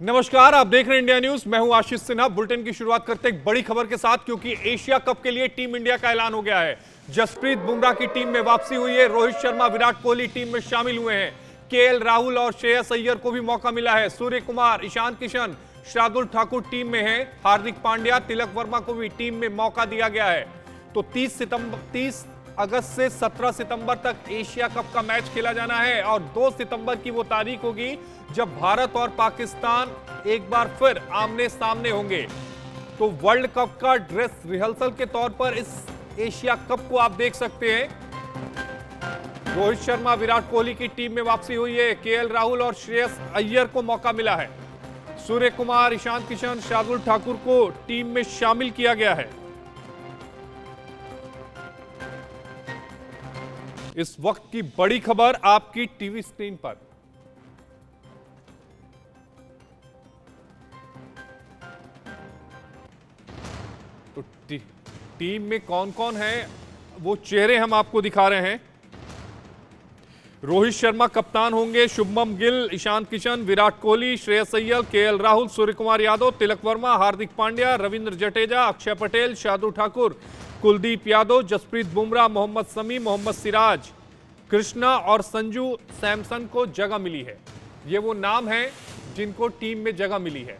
नमस्कार, आप देख रहे हैं इंडिया न्यूज। मैं हूं आशीष सिन्हा। बुलेटिन की शुरुआत करते एक बड़ी खबर के साथ, क्योंकि एशिया कप के लिए टीम इंडिया का ऐलान हो गया है। जसप्रीत बुमराह की टीम में वापसी हुई है। रोहित शर्मा, विराट कोहली टीम में शामिल हुए हैं। केएल राहुल और श्रेयस अय्यर को भी मौका मिला है। सूर्य कुमार, ईशान किशन, शार्दुल ठाकुर टीम में हैं। हार्दिक पांड्या, तिलक वर्मा को भी टीम में मौका दिया गया है। तो 30 अगस्त से 17 सितंबर तक एशिया कप का मैच खेला जाना है और 2 सितंबर की वो तारीख होगी जब भारत और पाकिस्तान एक बार फिर आमने सामने होंगे। तो वर्ल्ड कप का ड्रेस रिहर्सल के तौर पर इस एशिया कप को आप देख सकते हैं। रोहित शर्मा, विराट कोहली की टीम में वापसी हुई है। केएल राहुल और श्रेयस अय्यर को मौका मिला है। सूर्य कुमार, ईशान किशन, शार्दुल ठाकुर को टीम में शामिल किया गया है। इस वक्त की बड़ी खबर आपकी टीवी स्क्रीन पर। तो टीम में कौन कौन है वो चेहरे हम आपको दिखा रहे हैं। रोहित शर्मा कप्तान होंगे। शुभमन गिल, ईशान किशन, विराट कोहली, श्रेयस अय्यर, केएल राहुल, सूर्य कुमार यादव, तिलक वर्मा, हार्दिक पांड्या, रविंद्र जडेजा, अक्षय पटेल, शार्दुल ठाकुर, कुलदीप यादव, जसप्रीत बुमराह, मोहम्मद शमी, मोहम्मद सिराज, कृष्णा और संजू सैमसन को जगह मिली है। ये वो नाम हैं जिनको टीम में जगह मिली है।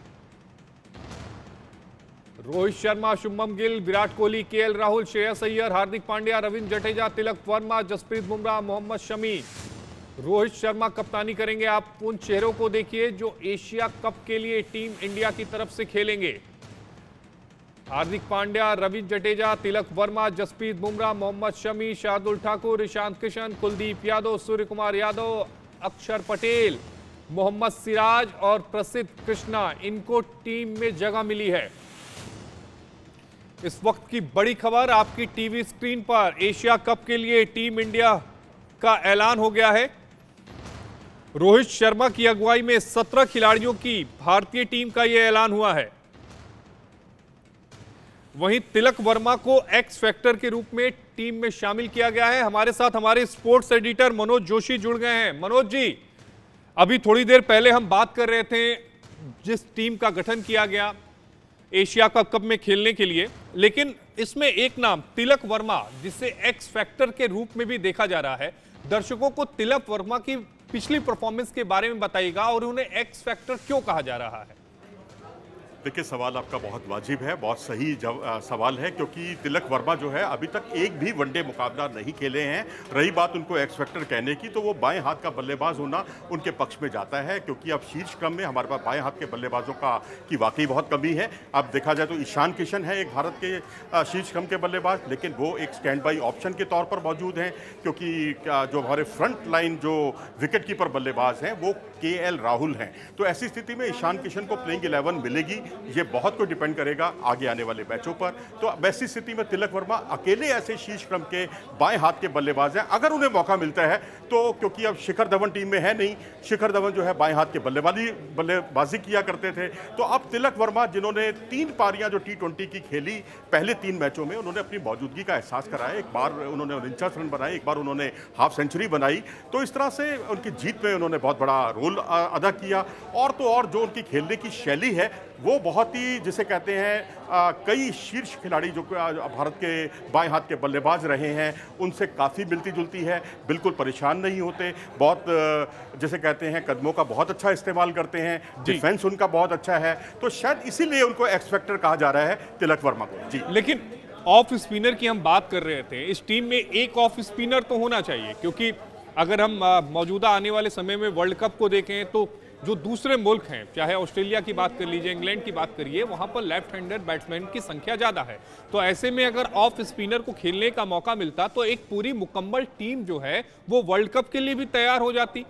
रोहित शर्मा, शुभमन गिल, विराट कोहली, केएल राहुल, श्रेयस अय्यर, हार्दिक पांड्या, रविंद्र जडेजा, तिलक वर्मा, जसप्रीत बुमराह, मोहम्मद शमी। रोहित शर्मा कप्तानी करेंगे। आप उन चेहरों को देखिए जो एशिया कप के लिए टीम इंडिया की तरफ से खेलेंगे। हार्दिक पांड्या, रविंद्र जडेजा, तिलक वर्मा, जसप्रीत बुमराह, मोहम्मद शमी, शार्दुल ठाकुर, ईशान किशन, कुलदीप यादव, सूर्य कुमार यादव, अक्षर पटेल, मोहम्मद सिराज और प्रसिद्ध कृष्णा, इनको टीम में जगह मिली है। इस वक्त की बड़ी खबर आपकी टीवी स्क्रीन पर। एशिया कप के लिए टीम इंडिया का ऐलान हो गया है। रोहित शर्मा की अगुवाई में 17 खिलाड़ियों की भारतीय टीम का यह ऐलान हुआ है। वहीं तिलक वर्मा को एक्स फैक्टर के रूप में टीम में शामिल किया गया है। हमारे साथ हमारे स्पोर्ट्स एडिटर मनोज जोशी जुड़ गए हैं। मनोज जी, अभी थोड़ी देर पहले हम बात कर रहे थे जिस टीम का गठन किया गया एशिया कप में खेलने के लिए, लेकिन इसमें एक नाम तिलक वर्मा, जिसे एक्स फैक्टर के रूप में भी देखा जा रहा है। दर्शकों को तिलक वर्मा की पिछली परफॉर्मेंस के बारे में बताइएगा और उन्हें एक्स फैक्टर क्यों कहा जा रहा है। देखिए, सवाल आपका बहुत वाजिब है, बहुत सही सवाल है, क्योंकि तिलक वर्मा जो है अभी तक एक भी वनडे मुकाबला नहीं खेले हैं। रही बात उनको एक्स फैक्टर कहने की, तो वो बाएं हाथ का बल्लेबाज होना उनके पक्ष में जाता है, क्योंकि अब शीर्ष क्रम में हमारे पास बाएं हाथ के बल्लेबाजों की वाकई बहुत कमी है। अब देखा जाए तो ईशान किशन है एक भारत के शीर्ष क्रम के बल्लेबाज, लेकिन वो एक स्टैंड बाई ऑप्शन के तौर पर मौजूद हैं, क्योंकि जो हमारे फ्रंट लाइन जो विकेट कीपर बल्लेबाज हैं वो केएल राहुल हैं। तो ऐसी स्थिति में ईशान किशन को प्लेइंग 11 मिलेगी, ये बहुत को डिपेंड करेगा आगे आने वाले मैचों पर। तो वैसी स्थिति में तिलक वर्मा अकेले ऐसे शीर्ष क्रम के बाएं हाथ के बल्लेबाज हैं। अगर उन्हें मौका मिलता है तो, क्योंकि अब शिखर धवन टीम में है नहीं, शिखर धवन जो है बाएं हाथ के बल्लेबाजी किया करते थे, तो अब तिलक वर्मा जिन्होंने 3 पारियां जो T20 की खेली पहले 3 मैचों में, उन्होंने अपनी मौजूदगी का एहसास कराया। एक बार उन्होंने 49 रन बनाए, एक बार उन्होंने हाफ सेंचुरी बनाई। तो इस तरह से उनकी जीत में उन्होंने बहुत बड़ा रोल अदा किया। और तो और जो उनकी खेलने की शैली है वो बहुत ही, जिसे कहते हैं कई शीर्ष खिलाड़ी जो भारत के बाएं हाथ के बल्लेबाज रहे हैं उनसे काफ़ी मिलती जुलती है। बिल्कुल परेशान नहीं होते, बहुत जिसे कहते हैं कदमों का बहुत अच्छा इस्तेमाल करते हैं, डिफेंस उनका बहुत अच्छा है। तो शायद इसीलिए उनको एक्स फैक्टर कहा जा रहा है तिलक वर्मा को। जी, लेकिन ऑफ स्पिनर की हम बात कर रहे थे। इस टीम में एक ऑफ स्पिनर तो होना चाहिए, क्योंकि अगर हम मौजूदा आने वाले समय में वर्ल्ड कप को देखें तो जो दूसरे मुल्क हैं, चाहे ऑस्ट्रेलिया की बात कर लीजिए, इंग्लैंड की बात करिए, वहां पर लेफ्ट हैंडर बैट्समैन की संख्या ज्यादा है। तो ऐसे में अगर ऑफ स्पिनर को खेलने का मौका मिलता तो एक पूरी मुकम्मल टीम जो है वो वर्ल्ड कप के लिए भी तैयार हो जाती।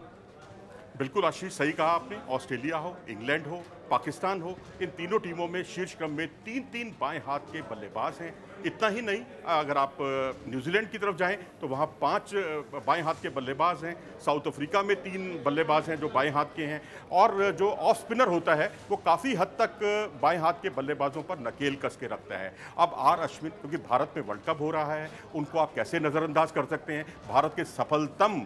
बिल्कुल आशीष, सही कहा आपने। ऑस्ट्रेलिया हो, इंग्लैंड हो, पाकिस्तान हो, इन तीनों टीमों में शीर्ष क्रम में 3-3 बाएं हाथ के बल्लेबाज हैं। इतना ही नहीं, अगर आप न्यूजीलैंड की तरफ जाएं तो वहाँ 5 बाएं हाथ के बल्लेबाज हैं। साउथ अफ्रीका में 3 बल्लेबाज हैं जो बाएं हाथ के हैं। और जो ऑफ स्पिनर होता है वो काफ़ी हद तक बाएं हाथ के बल्लेबाजों पर नकेल कस के रखता है। अब आर अश्विन, क्योंकि भारत में वर्ल्ड कप हो रहा है, उनको आप कैसे नज़रअंदाज कर सकते हैं। भारत के सफलतम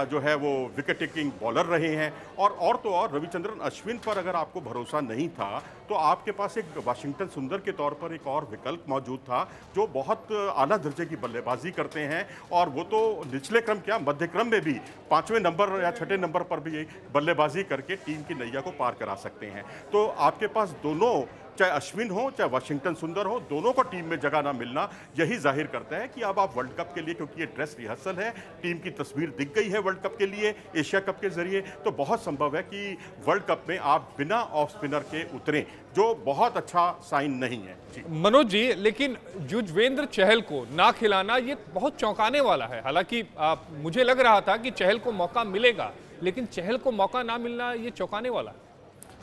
जो है वो विकेट टेकिंग बॉलर रहे हैं। और तो और रविचंद्रन अश्विन पर अगर आपको भरोसा भरोसा नहीं था, तो आपके पास एक वाशिंगटन सुंदर के तौर पर एक और विकल्प मौजूद था जो बहुत आला दर्जे की बल्लेबाजी करते हैं, और वो तो निचले क्रम क्या मध्य क्रम में भी 5वें नंबर या 6ठे नंबर पर भी बल्लेबाजी करके टीम की नैया को पार करा सकते हैं। तो आपके पास दोनों, चाहे अश्विन हो चाहे वाशिंगटन सुंदर हो, दोनों को टीम में जगह ना मिलना यही जाहिर करता है कि अब आप वर्ल्ड कप के लिए, क्योंकि ये ड्रेस रिहर्सल है, टीम की तस्वीर दिख गई है वर्ल्ड कप के लिए एशिया कप के जरिए, तो बहुत संभव है कि वर्ल्ड कप में आप बिना ऑफ स्पिनर के उतरें, जो बहुत अच्छा साइन नहीं है। जी मनोज जी, लेकिन युजवेंद्र चहल को ना खिलाना ये बहुत चौंकाने वाला है। हालांकि मुझे लग रहा था कि चहल को मौका मिलेगा, लेकिन चहल को मौका ना मिलना ये चौंकाने वाला है।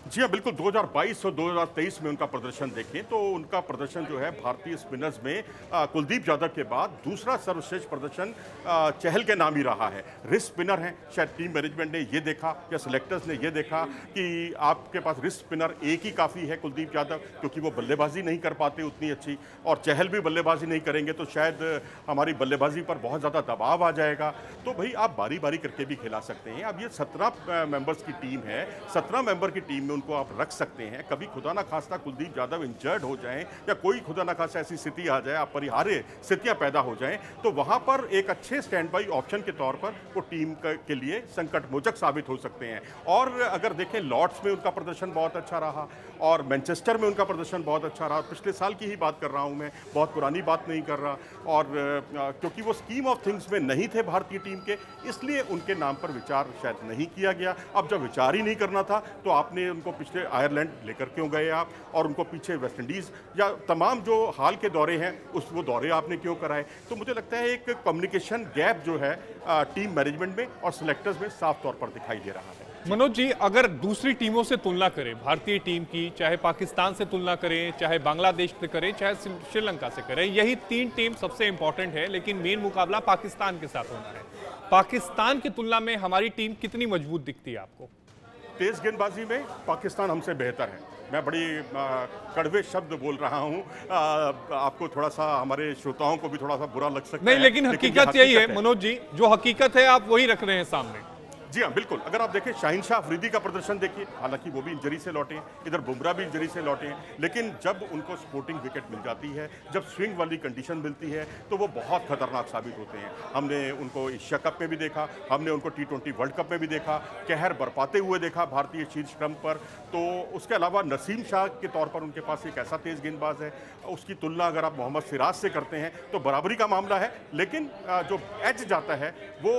जी हाँ, बिल्कुल। 2022 और 2023 में उनका प्रदर्शन देखें तो उनका प्रदर्शन जो है भारतीय स्पिनर्स में कुलदीप यादव के बाद दूसरा सर्वश्रेष्ठ प्रदर्शन चहल के नाम ही रहा है। रिस्ट स्पिनर हैं, शायद टीम मैनेजमेंट ने ये देखा या सिलेक्टर्स ने ये देखा कि आपके पास रिस्ट स्पिनर एक ही काफ़ी है कुलदीप यादव, क्योंकि वो बल्लेबाजी नहीं कर पाते उतनी अच्छी, और चहल भी बल्लेबाजी नहीं करेंगे तो शायद हमारी बल्लेबाजी पर बहुत ज़्यादा दबाव आ जाएगा। तो भाई आप बारी बारी करके भी खिला सकते हैं। अब ये 17 मेंबर्स की टीम है, 17 मेंबर की टीम में उनको आप रख सकते हैं। कभी खुदा ना खास्ता कुलदीप यादव इंजर्ड हो जाएं या कोई खुदा ना खास्ता ऐसी स्थिति आ जाए, आप परिहार्य स्थितियां पैदा हो जाएं, तो वहां पर एक अच्छे स्टैंड बाई ऑप्शन के तौर पर वो टीम के लिए संकट मोचक साबित हो सकते हैं। और अगर देखें, लॉर्ड्स में उनका प्रदर्शन बहुत अच्छा रहा और मैनचेस्टर में उनका प्रदर्शन बहुत अच्छा रहा। पिछले साल की ही बात कर रहा हूं मैं, बहुत पुरानी बात नहीं कर रहा। और क्योंकि वो स्कीम ऑफ थिंग्स में नहीं थे भारतीय टीम के, इसलिए उनके नाम पर विचार शायद नहीं किया गया। अब जब विचार ही नहीं करना था तो आपने उनको पिछले आयरलैंड लेकर क्यों गए आप, और उनको पीछे वेस्ट इंडीज या तमाम जो हाल के दौरे हैं वो दौरे आपने क्यों कराए। तो मुझे लगता है एक कम्युनिकेशन गैप जो है टीम मैनेजमेंट में और सिलेक्टर्स में साफ तौर पर दिखाई दे रहा है। मनोज जी, अगर दूसरी टीमों से तुलना करें, भारतीय टीम की, चाहे पाकिस्तान से तुलना करें, चाहे बांग्लादेश से करें, चाहे श्रीलंका से करें, यही 3 टीम सबसे इंपॉर्टेंट है, लेकिन मेन मुकाबला पाकिस्तान के साथ होना है। पाकिस्तान की तुलना में हमारी टीम कितनी मजबूत दिखती है आपको? तेज गेंदबाजी में पाकिस्तान हमसे बेहतर है। मैं बड़ी कड़वे शब्द बोल रहा हूं, आपको थोड़ा सा, हमारे श्रोताओं को भी थोड़ा सा बुरा लग सकता है, नहीं, लेकिन हकीकत यही है मनोज जी, जो हकीकत है आप वही रख रहे हैं सामने। जी हाँ, बिल्कुल। अगर आप देखें शाहीन शाह अफरीदी का प्रदर्शन देखिए, हालांकि वो भी इंजरी से लौटे हैं, इधर बुमराह भी इंजरी से लौटे हैं, लेकिन जब उनको स्पोर्टिंग विकेट मिल जाती है, जब स्विंग वाली कंडीशन मिलती है, तो वो बहुत खतरनाक साबित होते हैं। हमने उनको एशिया कप में भी देखा, हमने उनको T20 वर्ल्ड कप में भी देखा, कहर बरपाते हुए देखा भारतीय शीर्ष क्रम पर। तो उसके अलावा नसीम शाह के तौर पर उनके पास एक ऐसा तेज गेंदबाज है, उसकी तुलना अगर आप मोहम्मद सिराज से करते हैं तो बराबरी का मामला है, लेकिन जो एज जाता है वो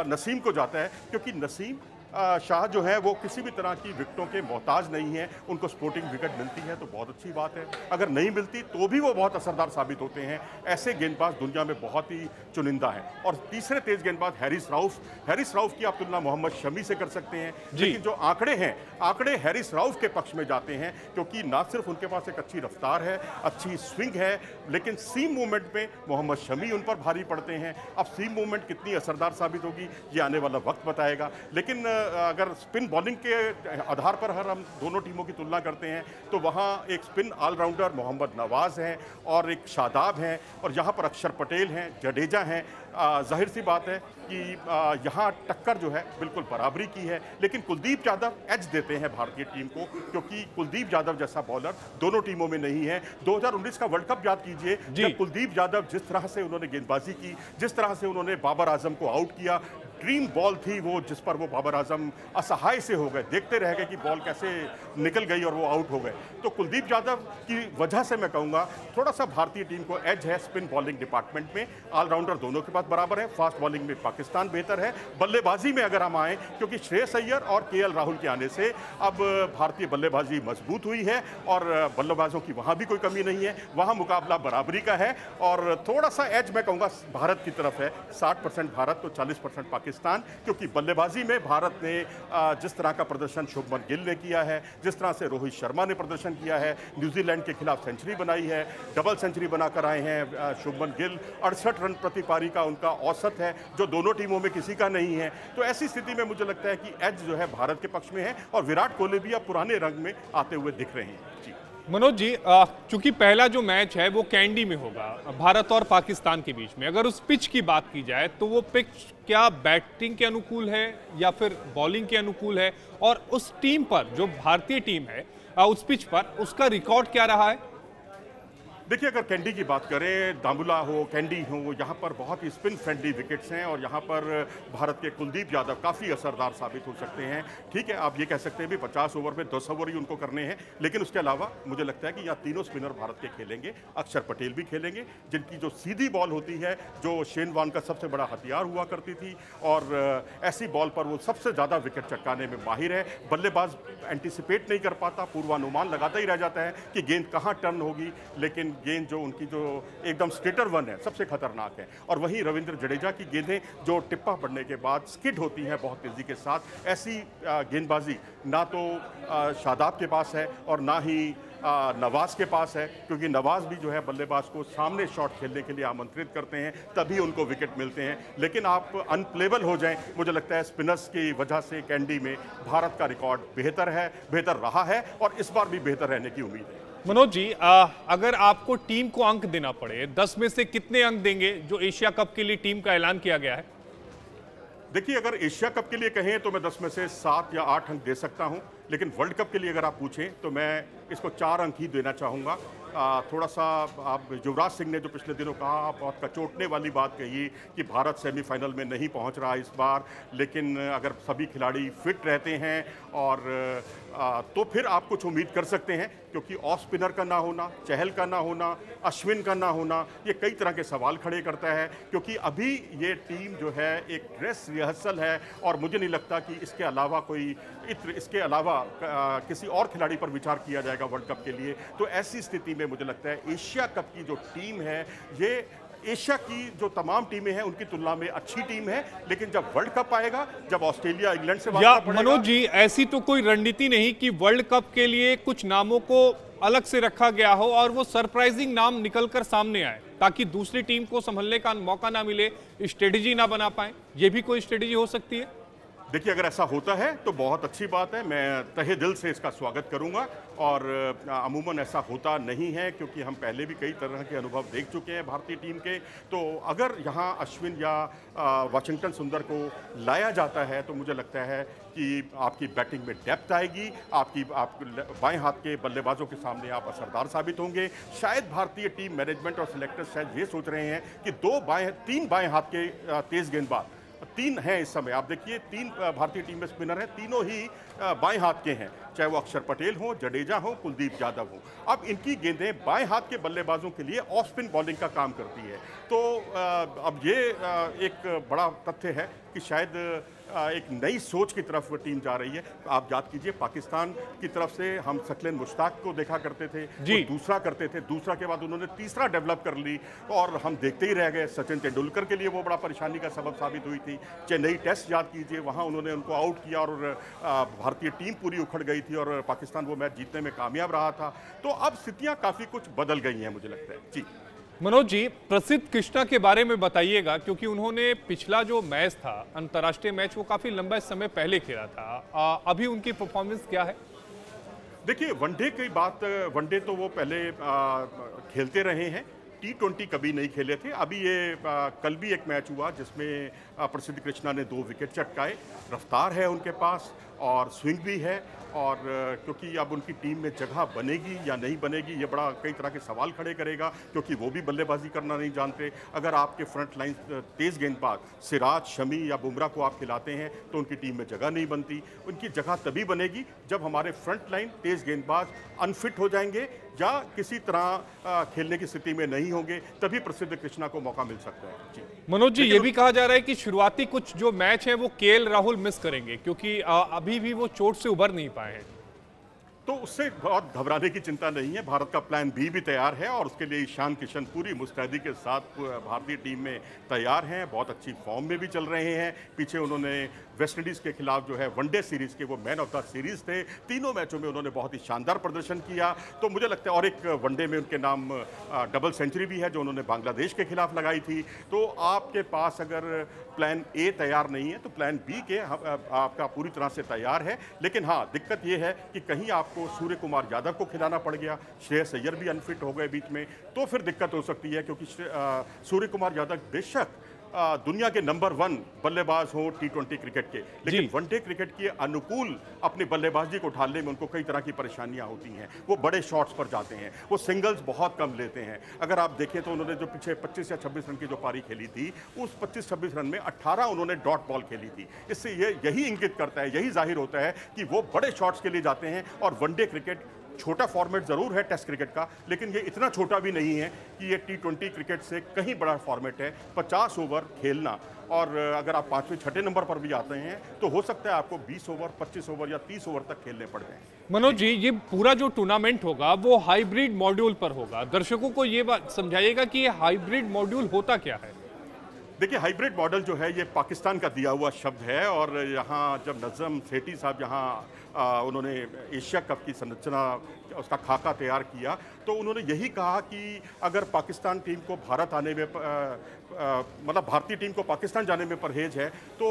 नसीम को जाता है, क्योंकि नसीम शाह जो है वो किसी भी तरह की विकेटों के मोहताज नहीं है। उनको स्पोर्टिंग विकेट मिलती है तो बहुत अच्छी बात है, अगर नहीं मिलती तो भी वो बहुत असरदार साबित होते हैं। ऐसे गेंदबाज दुनिया में बहुत ही चुनिंदा है। और तीसरे तेज गेंदबाज हैरिस राउफ की आप तुलना मोहम्मद शमी से कर सकते हैं, लेकिन जो आंकड़े हैं, आंकड़े हैरिस राउफ के पक्ष में जाते हैं, क्योंकि ना सिर्फ उनके पास एक अच्छी रफ्तार है, अच्छी स्विंग है, लेकिन सीम मूवमेंट में मोहम्मद शमी उन पर भारी पड़ते हैं। अब सीम मूवमेंट कितनी असरदार साबित होगी ये आने वाला वक्त बताएगा, लेकिन अगर स्पिन बॉलिंग के आधार पर अगर हम दोनों टीमों की तुलना करते हैं तो वहाँ एक स्पिन ऑलराउंडर मोहम्मद नवाज हैं और एक शादाब हैं, और यहाँ पर अक्षर पटेल हैं, जडेजा हैं। जाहिर सी बात है कि यहाँ टक्कर जो है बिल्कुल बराबरी की है, लेकिन कुलदीप यादव एज देते हैं भारतीय टीम को, क्योंकि कुलदीप यादव जैसा बॉलर दोनों टीमों में नहीं है। 2019 का वर्ल्ड कप याद कीजिए, जब कुलदीप यादव जिस तरह से उन्होंने गेंदबाजी की, जिस तरह से उन्होंने बाबर आजम को आउट किया, ड्रीम बॉल थी वो, जिस पर वो बाबर आजम असहाय से हो गए, देखते रह गए कि बॉल कैसे निकल गई और वो आउट हो गए। तो कुलदीप यादव की वजह से मैं कहूँगा थोड़ा सा भारतीय टीम को एज है स्पिन बॉलिंग डिपार्टमेंट में। ऑलराउंडर दोनों के पास बराबर है, फास्ट बॉलिंग में पाकिस्तान बेहतर है। बल्लेबाजी में अगर हम आए, क्योंकि श्रेयस अय्यर और KL राहुल के आने से अब भारतीय बल्लेबाजी मजबूत हुई है और बल्लेबाजों की वहाँ भी कोई कमी नहीं है, वहाँ मुकाबला बराबरी का है और थोड़ा सा एज मैं कहूँगा भारत की तरफ है। 60% भारत तो 40% पाकिस्तान, क्योंकि बल्लेबाजी में भारत ने जिस तरह का प्रदर्शन शुभमन गिल ने किया है, जिस तरह से रोहित शर्मा ने प्रदर्शन किया है, न्यूजीलैंड के खिलाफ सेंचुरी बनाई है, डबल सेंचुरी बनाकर आए हैं शुभमन गिल, 68 रन प्रति पारी का उनका औसत है, जो दोनों टीमों में किसी का नहीं है। तो ऐसी स्थिति में मुझे लगता है कि एज जो है भारत के पक्ष में है और विराट कोहली भी अब पुराने रंग में आते हुए दिख रहे हैं। जी मनोज जी, चूंकि पहला जो मैच है वो कैंडी में होगा भारत और पाकिस्तान के बीच में, अगर उस पिच की बात की जाए तो वो पिच क्या बैटिंग के अनुकूल है या फिर बॉलिंग के अनुकूल है, और उस टीम पर जो भारतीय टीम है उस पिच पर, उसका रिकॉर्ड क्या रहा है? देखिए, अगर कैंडी की बात करें, दामुला हो, कैंडी हो, यहाँ पर बहुत ही स्पिन फ्रेंडली विकेट्स हैं और यहाँ पर भारत के कुलदीप यादव काफ़ी असरदार साबित हो सकते हैं। ठीक है, आप ये कह सकते हैं भी 50 ओवर में 10 ओवर ही उनको करने हैं, लेकिन उसके अलावा मुझे लगता है कि यहाँ तीनों स्पिनर भारत के खेलेंगे। अक्षर पटेल भी खेलेंगे, जिनकी जो सीधी बॉल होती है, जो शेन वॉर्न का सबसे बड़ा हथियार हुआ करती थी, और ऐसी बॉल पर वो सबसे ज़्यादा विकेट चटकाने में माहिर है। बल्लेबाज एंटिसिपेट नहीं कर पाता, पूर्वानुमान लगाता ही रह जाता है कि गेंद कहाँ टर्न होगी, लेकिन गेंद जो उनकी जो एकदम स्केटर वन है, सबसे खतरनाक है। और वहीं रविंद्र जडेजा की गेंदें जो टिप्पा पड़ने के बाद स्किड होती हैं बहुत तेज़ी के साथ, ऐसी गेंदबाजी ना तो शादाब के पास है और ना ही नवाज के पास है, क्योंकि नवाज भी जो है बल्लेबाज को सामने शॉट खेलने के लिए आमंत्रित करते हैं, तभी उनको विकेट मिलते हैं। लेकिन आप अनप्लेबल हो जाएं, मुझे लगता है स्पिनर्स की वजह से कैंडी में भारत का रिकॉर्ड बेहतर रहा है और इस बार भी बेहतर रहने की उम्मीद है। मनोज जी, अगर आपको टीम को अंक देना पड़े, 10 में से कितने अंक देंगे जो एशिया कप के लिए टीम का ऐलान किया गया है? देखिए, अगर एशिया कप के लिए कहें तो मैं 10 में से 7 या 8 अंक दे सकता हूं, लेकिन वर्ल्ड कप के लिए अगर आप पूछें तो मैं इसको 4 अंक ही देना चाहूँगा। थोड़ा सा आप युवराज सिंह ने जो पिछले दिनों कहा, बहुत कचोटने वाली बात कही कि भारत सेमीफाइनल में नहीं पहुंच रहा इस बार, लेकिन अगर सभी खिलाड़ी फिट रहते हैं और तो फिर आप कुछ उम्मीद कर सकते हैं, क्योंकि ऑफ स्पिनर का ना होना, चहल का ना होना, अश्विन का ना होना, ये कई तरह के सवाल खड़े करता है, क्योंकि अभी ये टीम जो है एक ड्रेस रिहर्सल है और मुझे नहीं लगता कि इसके अलावा इसके अलावा किसी और खिलाड़ी पर विचार किया जाएगा वर्ल्ड कप के लिए। तो ऐसी स्थिति में मुझे लगता है एशिया कप की जो टीम है, ये एशिया की जो तमाम टीमें हैं उनकी तुलना में अच्छी टीम है, लेकिन जब वर्ल्ड कप आएगा, जब ऑस्ट्रेलिया इंग्लैंड से मनोज जी, ऐसी तो कोई रणनीति नहीं कि वर्ल्ड कप के लिए कुछ नामों को अलग से रखा गया हो और वो सरप्राइजिंग नाम निकलकर सामने आए ताकि दूसरी टीम को संभलने का मौका ना मिले, स्ट्रेटेजी ना बना पाए? ये भी कोई स्ट्रेटेजी हो सकती है? देखिए, अगर ऐसा होता है तो बहुत अच्छी बात है, मैं तहे दिल से इसका स्वागत करूंगा। और अमूमन ऐसा होता नहीं है, क्योंकि हम पहले भी कई तरह के अनुभव देख चुके हैं भारतीय टीम के। तो अगर यहाँ अश्विन या वाशिंगटन सुंदर को लाया जाता है तो मुझे लगता है कि आपकी बैटिंग में डेप्थ आएगी, आप बाएं हाथ के बल्लेबाजों के सामने आप असरदार साबित होंगे। शायद भारतीय टीम मैनेजमेंट और सिलेक्टर्स शायद ये सोच रहे हैं कि 3 बाएं हाथ के तेज गेंदबाज 3 हैं इस समय। आप देखिए, 3 भारतीय टीम में स्पिनर हैं, तीनों ही बाएं हाथ के हैं, चाहे वो अक्षर पटेल हो, जडेजा हो, कुलदीप यादव हो। अब इनकी गेंदें बाएं हाथ के बल्लेबाजों के लिए ऑफ स्पिन बॉलिंग का काम करती है। तो अब ये एक बड़ा तथ्य है कि शायद एक नई सोच की तरफ टीम जा रही है। आप याद कीजिए, पाकिस्तान की तरफ से हम सकलेन मुश्ताक को देखा करते थे, वो दूसरा करते थे, दूसरा के बाद उन्होंने तीसरा डेवलप कर ली और हम देखते ही रह गए। सचिन तेंदुलकर के लिए वो बड़ा परेशानी का सबब साबित हुई थी। चेन्नई टेस्ट याद कीजिए, वहाँ उन्होंने उनको आउट किया और भारतीय टीम पूरी उखड़ गई थी और पाकिस्तान वो मैच जीतने में कामयाब रहा था। तो अब स्थितियाँ काफ़ी कुछ बदल गई हैं मुझे लगता है। जी मनोज जी, प्रसिद्ध कृष्णा के बारे में बताइएगा, क्योंकि उन्होंने पिछला जो मैच था, अंतर्राष्ट्रीय मैच, वो काफी लंबा समय पहले खेला था। अभी उनकी परफॉर्मेंस क्या है? देखिए, वनडे तो वो पहले खेलते रहे हैं, T20 कभी नहीं खेले थे। अभी ये कल भी एक मैच हुआ जिसमें प्रसिद्ध कृष्णा ने 2 विकेट चटकाए। रफ्तार है उनके पास और स्विंग भी है, और क्योंकि अब उनकी टीम में जगह बनेगी या नहीं बनेगी, ये बड़ा कई तरह के सवाल खड़े करेगा, क्योंकि वो भी बल्लेबाजी करना नहीं जानते। अगर आपके फ्रंट लाइन तेज़ गेंदबाज सिराज, शमी या बुमराह को आप खिलाते हैं तो उनकी टीम में जगह नहीं बनती। उनकी जगह तभी बनेगी जब हमारे फ्रंट लाइन तेज़ गेंदबाज अनफिट हो जाएंगे या किसी तरह खेलने की स्थिति में नहीं होंगे, तभी प्रसिद्ध कृष्णा को मौका मिल सकता है। जी मनोज जी, ये भी कहा जा रहा है कि शुरुआती कुछ जो मैच है वो केएल राहुल मिस करेंगे, क्योंकि अभी भी वो चोट से उभर नहीं पाए हैं। तो उससे बहुत घबराने की चिंता नहीं है। भारत का प्लान बी भी तैयार है और उसके लिए ईशान किशन पूरी मुस्तैदी के साथ भारतीय टीम में तैयार हैं। बहुत अच्छी फॉर्म में भी चल रहे हैं। पीछे उन्होंने वेस्ट इंडीज़ के खिलाफ जो है वनडे सीरीज़ के वो मैन ऑफ द सीरीज़ थे। तीनों मैचों में उन्होंने बहुत ही शानदार प्रदर्शन किया। तो मुझे लगता है, और एक वनडे में उनके नाम डबल सेंचुरी भी है जो उन्होंने बांग्लादेश के खिलाफ लगाई थी। तो आपके पास अगर प्लान ए तैयार नहीं है तो प्लान बी के आपका पूरी तरह से तैयार है। लेकिन हाँ, दिक्कत ये है कि कहीं आपको सूर्य कुमार यादव को खिलाना पड़ गया, श्रेयस अय्यर भी अनफिट हो गए बीच में, तो फिर दिक्कत हो सकती है, क्योंकि सूर्य कुमार यादव बेशक दुनिया के नंबर 1 बल्लेबाज हों T20 क्रिकेट के, लेकिन वनडे क्रिकेट के अनुकूल अपनी बल्लेबाजी को ढालने में उनको कई तरह की परेशानियां होती हैं। वो बड़े शॉट्स पर जाते हैं, वो सिंगल्स बहुत कम लेते हैं। अगर आप देखें तो उन्होंने जो पीछे 25 या 26 रन की जो पारी खेली थी, उस 25-26 रन में 18 उन्होंने डॉट बॉल खेली थी। इससे यही इंगित करता है, यही जाहिर होता है कि वो बड़े शॉट्स के लिए जाते हैं। और वनडे क्रिकेट छोटा फॉर्मेट जरूर है टेस्ट क्रिकेट का, लेकिन ये इतना छोटा भी नहीं है कि ये T20 क्रिकेट से कहीं बड़ा फॉर्मेट है। 50 ओवर खेलना, और अगर आप 5वें 6ठे नंबर पर भी आते हैं तो हो सकता है आपको 20 ओवर, 25 ओवर या 30 ओवर तक खेलने पड़ जाएं। मनोज जी, ये पूरा जो टूर्नामेंट होगा वो हाइब्रिड मॉड्यूल पर होगा। दर्शकों को ये बात समझाइएगा कि ये हाइब्रिड मॉड्यूल होता क्या है। देखिए, हाइब्रिड मॉडल जो है ये पाकिस्तान का दिया हुआ शब्द है, और यहाँ जब नज़म सेठी साहब यहाँ उन्होंने एशिया कप की संरचना, उसका खाका तैयार किया, तो उन्होंने यही कहा कि अगर पाकिस्तान टीम को भारत आने में मतलब भारतीय टीम को पाकिस्तान जाने में परहेज है, तो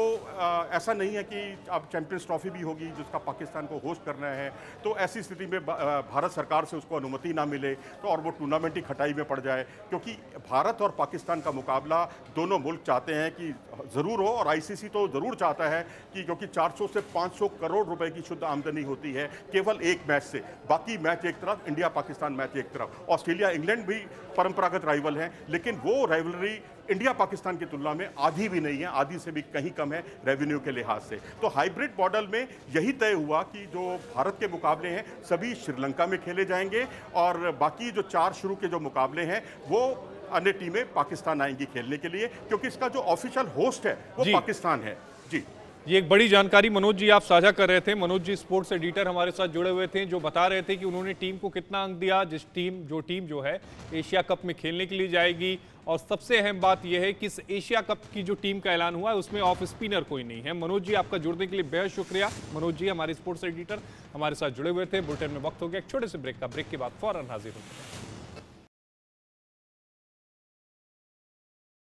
ऐसा नहीं है कि अब चैंपियंस ट्रॉफी भी होगी जिसका पाकिस्तान को होस्ट करना है, तो ऐसी स्थिति में भारत सरकार से उसको अनुमति ना मिले तो और वो टूर्नामेंट ही खटाई में पड़ जाए। क्योंकि भारत और पाकिस्तान का मुकाबला दोनों मुल्क चाहते हैं कि ज़रूर हो, और आईसीसी तो ज़रूर चाहता है कि, क्योंकि 400 से 500 करोड़ रुपए की शुद्ध आमदनी होती है केवल एक मैच से। बाकी मैच एक तरफ, इंडिया पाकिस्तान मैच एक तरफ। ऑस्ट्रेलिया इंग्लैंड भी परंपरागत राइवल हैं, लेकिन वो राइवलरी इंडिया पाकिस्तान की तुलना में आधी भी नहीं है, आधी से भी कहीं कम है रेवेन्यू के लिहाज से। तो हाइब्रिड मॉडल में यही तय हुआ कि जो भारत के मुकाबले हैं सभी श्रीलंका में खेले जाएंगे, और बाकी जो 4 शुरू के जो मुकाबले हैं वो अन्य टीमें पाकिस्तान आएंगी खेलने के लिए, क्योंकि इसका जो ऑफिशियल होस्ट है वो पाकिस्तान है। जी, ये एक बड़ी जानकारी मनोज जी आप साझा कर रहे थे। मनोज जी स्पोर्ट्स एडिटर हमारे साथ जुड़े हुए थे, जो बता रहे थे कि उन्होंने टीम को कितना अंक दिया, जो टीम जो है एशिया कप में खेलने के लिए जाएगी। और सबसे अहम बात यह है कि इस एशिया कप की जो टीम का ऐलान हुआ है उसमें ऑफ स्पिनर कोई नहीं है। मनोज जी, आपका जुड़ने के लिए बेहद शुक्रिया। मनोज जी हमारे स्पोर्ट्स एडिटर हमारे साथ जुड़े हुए थे। बुलेटिन में वक्त हो गया एक छोटे से ब्रेक का। ब्रेक के बाद फौरन हाजिर होते हैं।